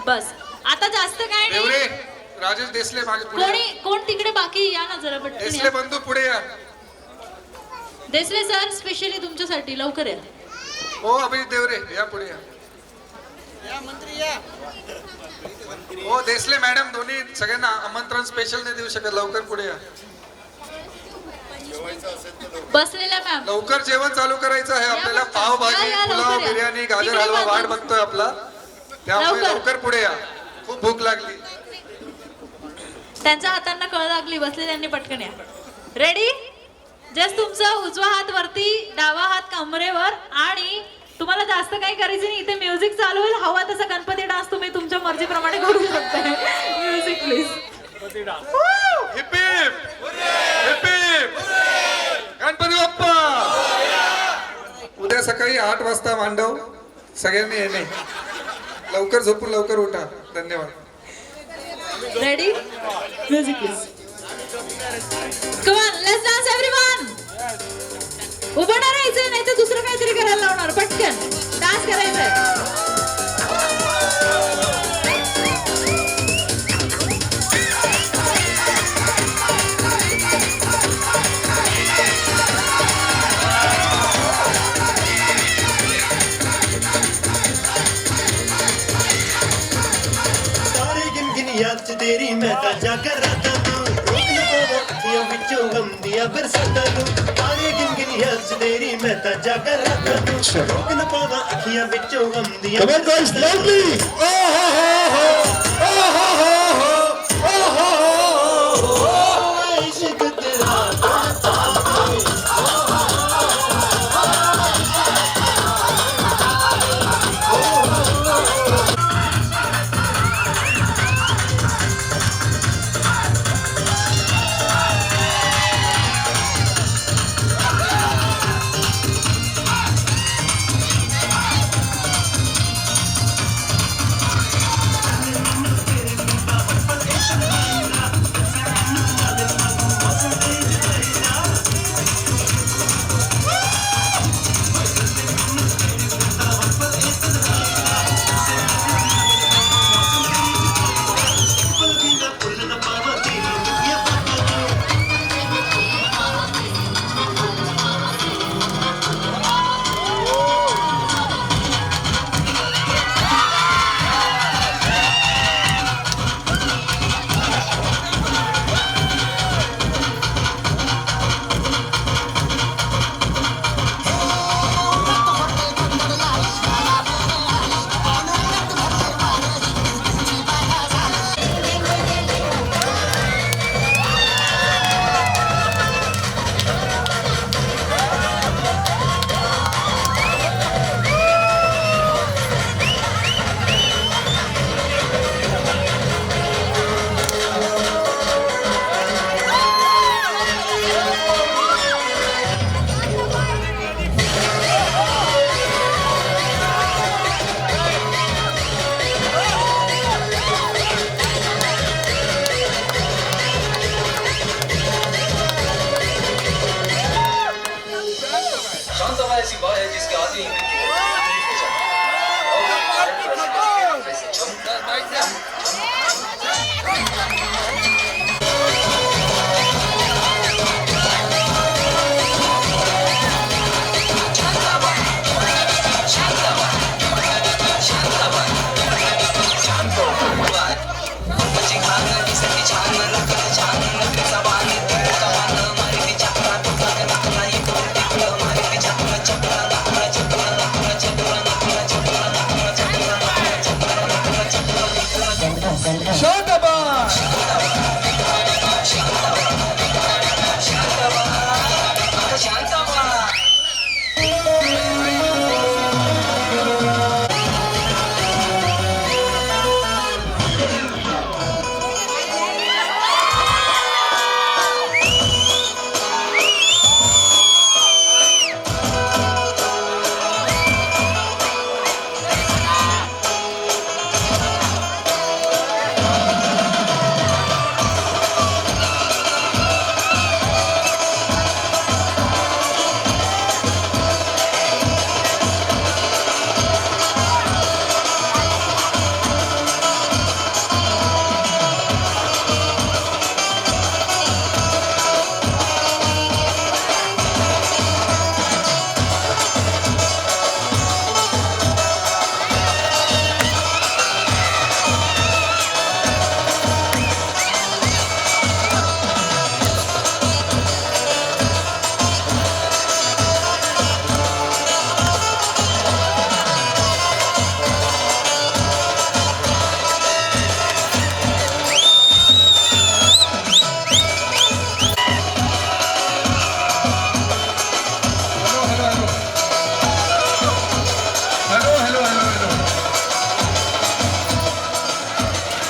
बस. आता जास्त काय देवरे, नाही. राजेश देसले मागे पुढे या. कोण तिकडे बाकी या ना जरा पटकन देसले या. बंधू पुढे या. देसले सर स्पेशली तुमच्यासाठी लवकर या. हो अभिजित देवरे या पुढे या. हो देसले मॅडम दोन्ही सगळ्यांना आमंत्रण स्पेशल नाही देऊ शकत. लवकर पुढे या. बसलेल्या मॅम. लवकर जेवण चालू करायचं आहे आपल्याला. या, पावभाजी, या, पुलाव, लवकर या. बिर्याणी, गाजर इकडे हलवा बघा. वाट बघतोय आपला. त्यामुळे लवकर. लवकर पुढे या. खूप भूक लागली. त्यांच्या हातांना कळ लागली. बसलेल्यांनी पटकन या. रेडी. जस्ट तुमचा उजवा हात वरती, डावा हात कमरेवर. आणि तुम्हाला जास्त काही करायचं नाही. इथे म्युझिक चालू होईल. हवा तसा गणपती डान्स तुम्ही तुमच्या मर्जीप्रमाणे करू शकता. Music please. Hip hip. Hip hip. Ganpati Bappa. उद्या सकाळी 8 वाजता मांडव. सगळ्यांनी येणे. लवकर झोपून लवकर उठा. धन्यवाद. Ready. Music please. Come on, let's dance everyone. उभं नाही राहायचं, नाही तर दुसरं काहीतरी करायला लावणार. पटकन डान्स करायचंय. याद च तेरी मैं तां जाकर रातां नूं रोक ना पावां अखियां विचों गम दियां बरसातां नूं तारे गिन गिन याद च तेरी मैं तां जाकर रातां नूं रोक ना पावां अखियां विचों गम दियां Come on guys, loudly! इश्क तेरा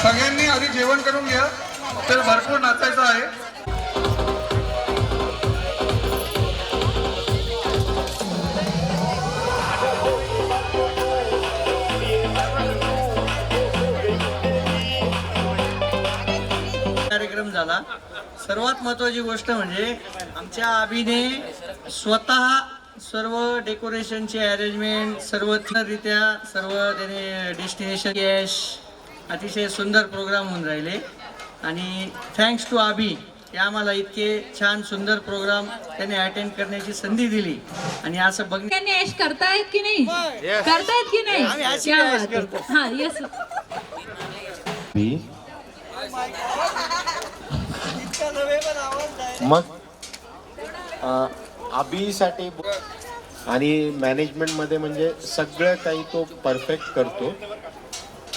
सगळ्यांनी आधी जेवण करून घ्या, तर भरपूर नाचायचं आहे. कार्यक्रम झाला. सर्वात महत्त्वाची गोष्ट म्हणजे आमच्या अभिने स्वतः सर्व डेकोरेशनचे अरेंजमेंट सर्वरित्या सर्व त्याने डेस्टिनेशन कॅश अतिशय सुंदर प्रोग्राम होऊन राहिले. आणि थँक्स टू अभि की आम्हाला इतके छान सुंदर प्रोग्राम त्याने अटेंड करण्याची संधी दिली. आणि असं बघ त्यांनी ऐश करतायत की नाही, करतायत की नाही? क्या बात आहे. हा, येस. मग अभिसाठी आणि मॅनेजमेंटमध्ये म्हणजे सगळं काही तो परफेक्ट करतो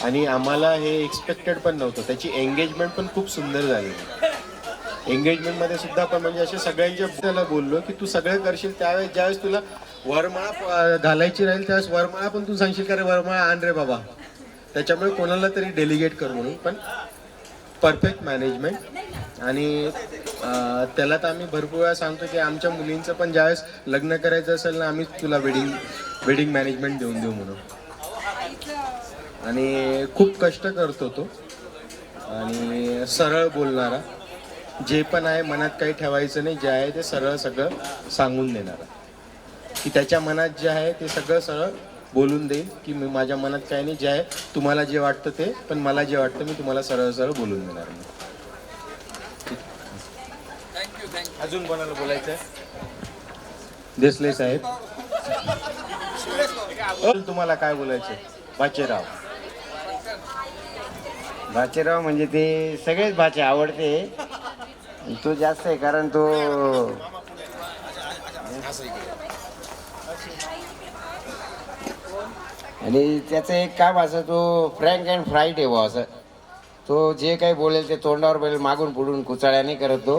आणि आम्हाला हे एक्सपेक्टेड पण नव्हतं. त्याची एंगेजमेंट पण खूप सुंदर झाली. एंगेजमेंटमध्ये सुद्धा आपण म्हणजे असे सगळ्यांच्या त्याला बोललो की तू सगळं करशील त्यावेळेस ज्यावेळेस तुला वरमाळा घालायची राहील त्यावेळेस वरमाळा पण तू सांगशील का रे वरमाळा आण रे बाबा. त्याच्यामुळे कोणाला तरी डेलिगेट कर म्हणून. पण परफेक्ट मॅनेजमेंट आणि त्याला तर आम्ही भरपूर वेळा सांगतो की आमच्या मुलींचं पण ज्यावेळेस लग्न करायचं असेल ना आम्हीच तुला वेडिंग मॅनेजमेंट देऊन देऊ म्हणून. आणि खूप कष्ट करतो तो आणि सरळ बोलणारा. जे पण आहे मनात काही ठेवायचं नाही. जे आहे ते सरळ सगळं सांगून देणारा की त्याच्या मनात जे आहे ते सगळं सरळ बोलून देईल की मी माझ्या मनात काही नाही. जे आहे तुम्हाला जे वाटतं ते पण मला जे वाटतं मी तुम्हाला सरळ सरळ बोलून देणार. अजून कोणाला बोलायचं आहे? देसले साहेब तुम्हाला काय बोलायचं? भाचेराव म्हणजे ते सगळेच भाचे आवडते. तो जास्त आहे कारण तो आणि त्याचं एक काम असं तो फ्रँक अँड फ्राईट आहे बुवा असं. तो जे काही बोलेल ते तोंडावर बोलेल मागून पुढून कुचाळ्याने करत तो.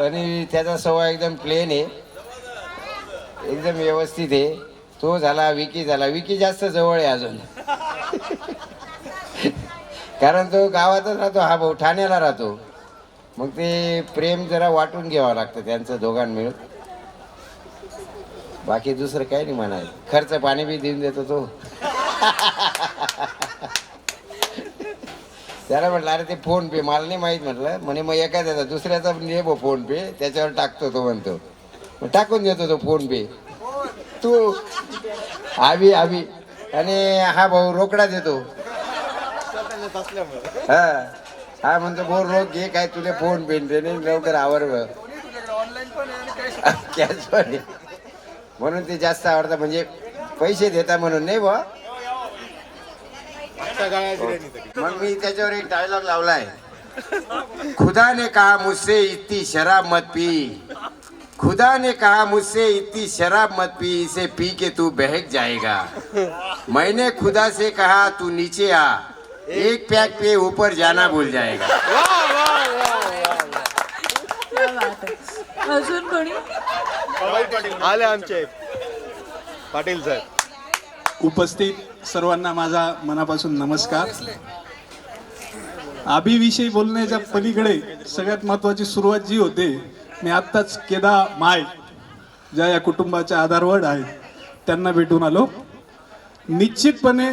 आणि त्याचा स्वभाव एकदम प्लेन आहे एकदम व्यवस्थित आहे. तो झाला विकी झाला. विकी जास्त जवळ आहे अजून कारण तो गावातच राहतो. हा भाऊ ठाण्याला राहतो. मग ते प्रेम जरा वाटून घ्यावं लागतं त्यांचं दोघां मिळून. बाकी दुसरं काही नाही म्हणायचं. खर्च पाणी बी देऊन देतो तो. त्याला म्हटलं अरे ते फोन पे मला नाही माहीत म्हटलं. म्हणे मग एखाद्याचा दुसऱ्याचा ने बो फोन पे त्याच्यावर टाकतो तो म्हणतो. मग टाकून देतो तो फोन पे. तू आवी आणि हा भाऊ रोकडा देतो. हा म्हणतो बोर रोग घे काय तुले फोन पे लवकर आवर कॅश पण म्हणून ते जास्त आवडतं. म्हणजे पैसे देता म्हणून नाही बा. मग मी त्याच्यावर एक डायलॉग लावलाय. खुदा ने कहा मुझसे इतनी शराब मत पी. खुदा ने कहा मुझसे इतनी शराब मत पी. इसे पी के तू बहक जाएगा. मैंने खुदा से कहा तू नीचे आ. एक पैक पे ऊपर जाना भूल जाएगा. अजून कोणी? आले आमचे पाटील सर. उपस्थित सर्वांना माझा मनापासून नमस्कार. अभिविषयी बोलण्याच्या पलीकडे सगळ्यात महत्त्वाची सुरुवात जी होते मी आत्ताच केदा माय ज्या या कुटुंबाच्या आधारवड आहेत त्यांना भेटून आलो. निश्चितपणे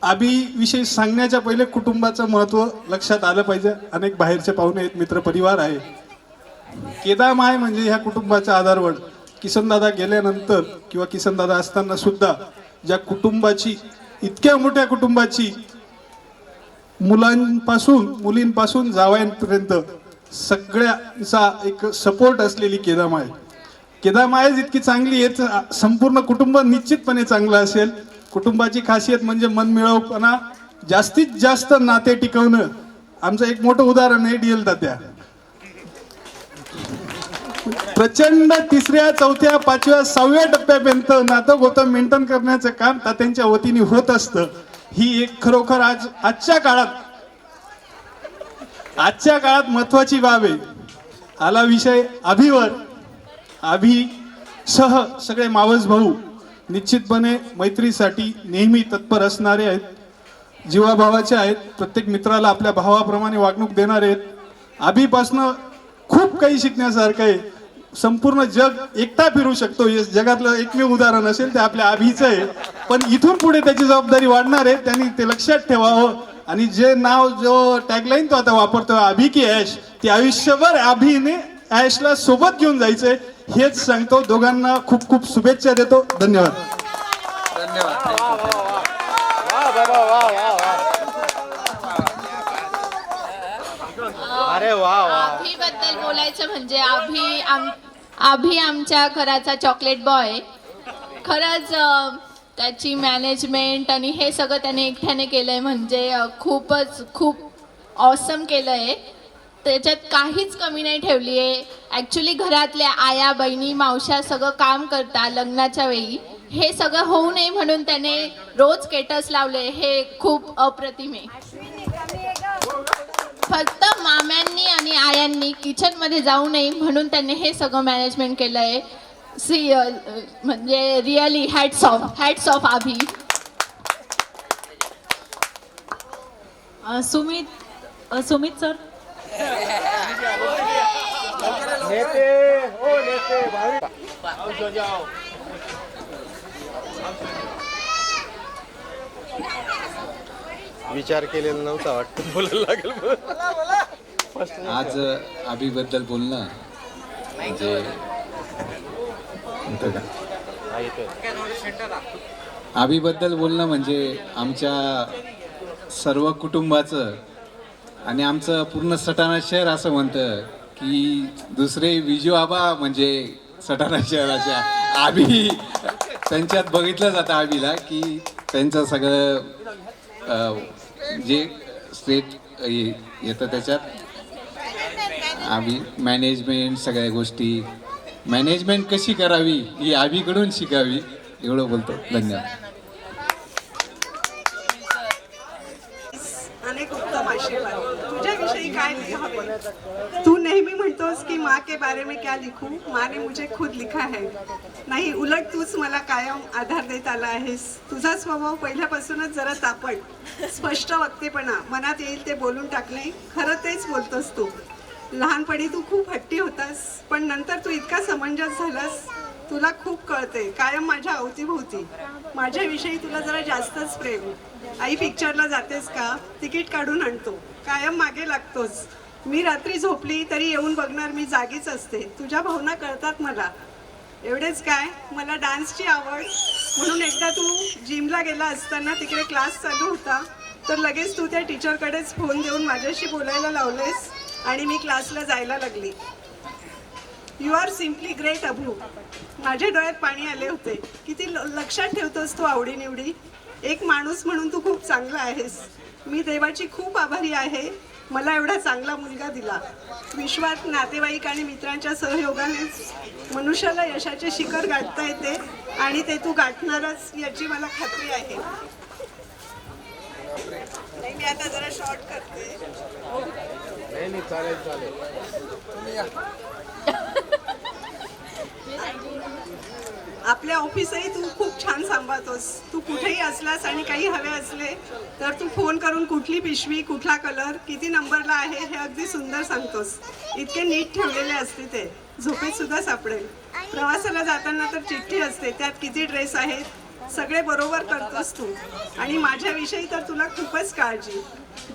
अभिविषयी सांगण्याच्या पहिले कुटुंबाचं महत्त्व लक्षात आलं पाहिजे. अनेक बाहेरचे पाहुणे आहेत, मित्रपरिवार आहे. केदा माय म्हणजे ह्या कुटुंबाचा आधारवड. किसनदादा गेल्यानंतर किंवा किसनदादा असताना सुद्धा ज्या कुटुंबाची इतक्या मोठ्या कुटुंबाची मुलींपासून जावयांपर्यंत सगळ्यांचा एक सपोर्ट असलेली केदामाय. केदामाय इतकी चांगली आहे संपूर्ण कुटुंब निश्चितपणे चांगलं असेल. कुटुंबाची खासियत म्हणजे मनमिळाऊपणा, जास्तीत जास्त नाते टिकवणं. आमचं एक मोठं उदाहरण आहे DL तात्या. प्रचंड 3ऱ्या 4थ्या 5व्या 6व्या टप्प्यापर्यंत नातं गोतं मेंटेन करण्याचं काम तात्यांच्या वतीने होत असतं. ही एक खरोखर आजच्या काळात महत्वाची बाब आहे. आला विषय अभिवर. अभिसह सगळे मावस भाऊ निश्चितपणे मैत्रीसाठी नेहमी तत्पर असणारे आहेत. जीवाभावाचे आहेत. प्रत्येक मित्राला आपल्या भावाप्रमाणे वागणूक देणारे आहेत. अभिपासनं खूप काही शिकण्यासारखं आहे. संपूर्ण जग एकटा फिरू शकतो हे जगातलं एकमेव उदाहरण असेल ते आपल्या अभिचं आहे. पण इथून पुढे त्याची जबाबदारी वाढणार आहे. त्यांनी ते लक्षात ठेवावं. आणि जे नाव जो टॅगलाईन तो आता वापरतोय अभि की ऐश, ते आयुष्यभर अभिने ऐशला सोबत घेऊन जायचंय हेच सांगतो. दोघांना खूप खूप शुभेच्छा देतो. धन्यवाद. अरे वा वा. अभिबद्दल बोलायचं म्हणजे अभि आमच्या घराचा चॉकलेट बॉय. खरंच त्याची मॅनेजमेंट आणि हे सगळं त्याने एकट्याने केलंय म्हणजे खूप ऑसम केलं आहे. त्याच्यात काहीच कमी नाही ठेवली आहे. ॲक्च्युली घरातल्या आया बहिणी मावश्या सगळं काम करतात लग्नाच्या वेळी. हे सगळं होऊ नये म्हणून त्याने रोज स्टेटस लावले. हे खूप अप्रतिम आहे. फक्त माम्यांनी आणि आयांनी किचनमध्ये जाऊ नये म्हणून त्यांनी हे सगळं मॅनेजमेंट केलं आहे. म्हणजे रिअली हॅट्स ऑफ अभि. सुमित सर. विचार केलेला नव्हता वाटतं बोलायला लागेल. आज अभिबद्दल बोलणं म्हणजे अभिबद्दल बोलणं म्हणजे आमच्या सर्व कुटुंबाचं आणि आमचं पूर्ण सटाणा शहर असं म्हणतं की दुसरे विजू आबा म्हणजे सटाणा शहराच्या आभी त्यांच्यात बघितलं जातं आभीला की त्यांचं सगळं जे स्टेट येतं त्याच्यात आभी मॅनेजमेंट सगळ्या गोष्टी मॅनेजमेंट कशी करावी ही आभीकडून शिकावी एवढं बोलतो. धन्यवाद. अनेक उत्तम आशीर्वाद. तुझ्याविषयी काय लिहावे? तू नेहमी म्हणतोस की माँ के बारे में क्या लिखूं, माँ ने मुझे खुद लिखा है. नाही, उलट तूच मला कायम आधार देत आला आहेस. तुझा स्वभाव पहिल्यापासूनच जरा तापट, स्पष्ट वक्तेपणा, मनात येईल ते बोलून टाकणे, खरं तेच बोलतोस तू. लहानपणी तू खूप हट्टी होतास, पण नंतर तू इतका समंजस झालास. तुला खूप कळते, कायम माझ्या अवतीभोवती. माझ्याविषयी तुला जरा जास्तच प्रेम. आई पिक्चरला जातेस का, तिकीट काढून आणतो, कायम मागे लागतोस. मी रात्री झोपली तरी येऊन बघणार, मी जागीच असते. तुझ्या भावना कळतात मला. एवढेच काय, मला डान्सची आवड म्हणून एकदा तू जिमला गेला असताना तिकडे क्लास चालू होता, तर लगेच तू त्या टीचरकडेच फोन देऊन माझ्याशी बोलायला लावलेस आणि मी क्लासला जायला लागली. यू आर सिम्पली ग्रेट अभू. माझ्या डोळ्यात पाणी आले होते. किती लक्षात ठेवतोस तू आवडीनिवडी. एक माणूस म्हणून तू खूप चांगला आहेस. मी देवाची खूप आभारी आहे मला एवढा चांगला मुलगा दिला. विश्वात नातेवाईक आणि मित्रांच्या सहयोगाने मनुष्याला यशाचे शिखर गाठता येते आणि ते तू गाठणारच याची मला खात्री आहे. मी आता जरा शॉर्ट करते. चालेल. आपल्या ऑफिसही तू खूप छान सांभाळतोस. तू कुठेही असलास आणि काही हवे असले तर तू फोन करून कुठली पिशवी, कुठला कलर, किती नंबरला आहे हे अगदी सुंदर सांगतोस. इतके नीट ठेवलेले असते ते, झोपेत सुद्धा सापडेल. प्रवासाला जाताना तर चिठ्ठी असते, त्यात किती ड्रेस आहेत, सगळे बरोबर करतोस तू. आणि माझ्याविषयी तर तुला खूपच काळजी.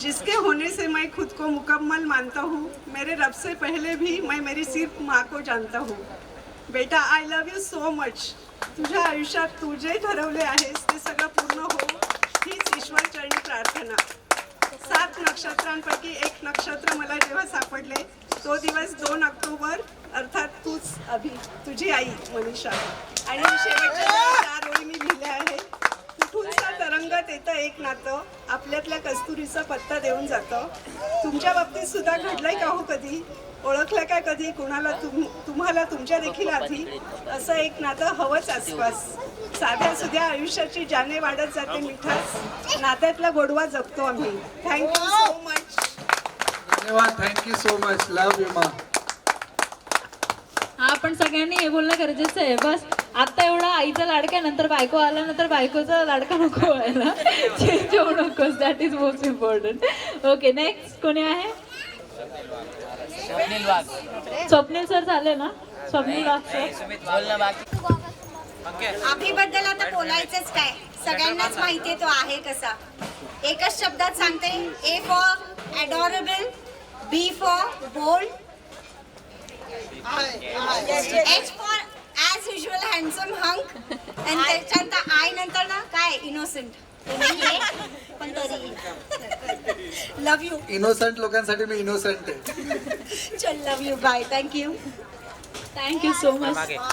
जिसके होने से मैं खुद को मुकम्मल मानता हूँ, मेरे रब से पहले भी मैं मेरी सिर्फ माँ को जानता हूँ. बेटा, I love you so much. तुझ्या आयुष्यात तू जे ठरवले आहेस ते सगळं पूर्ण हो हीच ईश्वरचरणी प्रार्थना. 7 नक्षत्रांपैकी एक नक्षत्र मला जेव्हा सापडले तो दिवस 2 ऑक्टोबर, अर्थात तूच अभि, तुझी आई मनीषा. आणि शेवटच्या 4 ओळी मी लिहिल्या आहेत. कुठूनचा तरंगत येतं एक नातं, आपल्यातल्या कस्तुरीचा पत्ता देऊन जातं. तुमच्या बाबतीत सुद्धा घडलंय का हो कधी? ओळखलं काय कधी कुणाला तुम्हाला तुमच्या देखील आधी? असं एक नातं हवंच आसपास. साध्या सुध्या आयुष्याची जाने वाढत जाते मिठास, नात्यातला गोडवा जपतो आम्ही. Thank you so much. धन्यवाद. Thank you so much. Love you मा. हा, पण सगळ्यांनी हे बोलणं गरजेचं आहे. बस आता एवढा आईचा लाडका, नंतर बायको आल्यानंतर बायकोचा लाडका नको व्हायला. चेंज होऊ नकोस. That is most important. Okay, next कोणी आहे? स्वप्नील सर झाले ना? स्वप्नील वाघ सर. अभिबद्दल आता बोलायचंच काय, सगळ्यांनाच माहितीये तो आहे कसा. एकच शब्दात सांगते, A for adorable, B for bold, H for as usual handsome hunk, आणि त्याच्यानंतर आय नंतर ना काय, इनोसेंट. पण तरी लव्ह यू. इनोसंट लोकांसाठी मी इनोसंट आहे. चल, love you. Bye. Thank you. Thank you so much.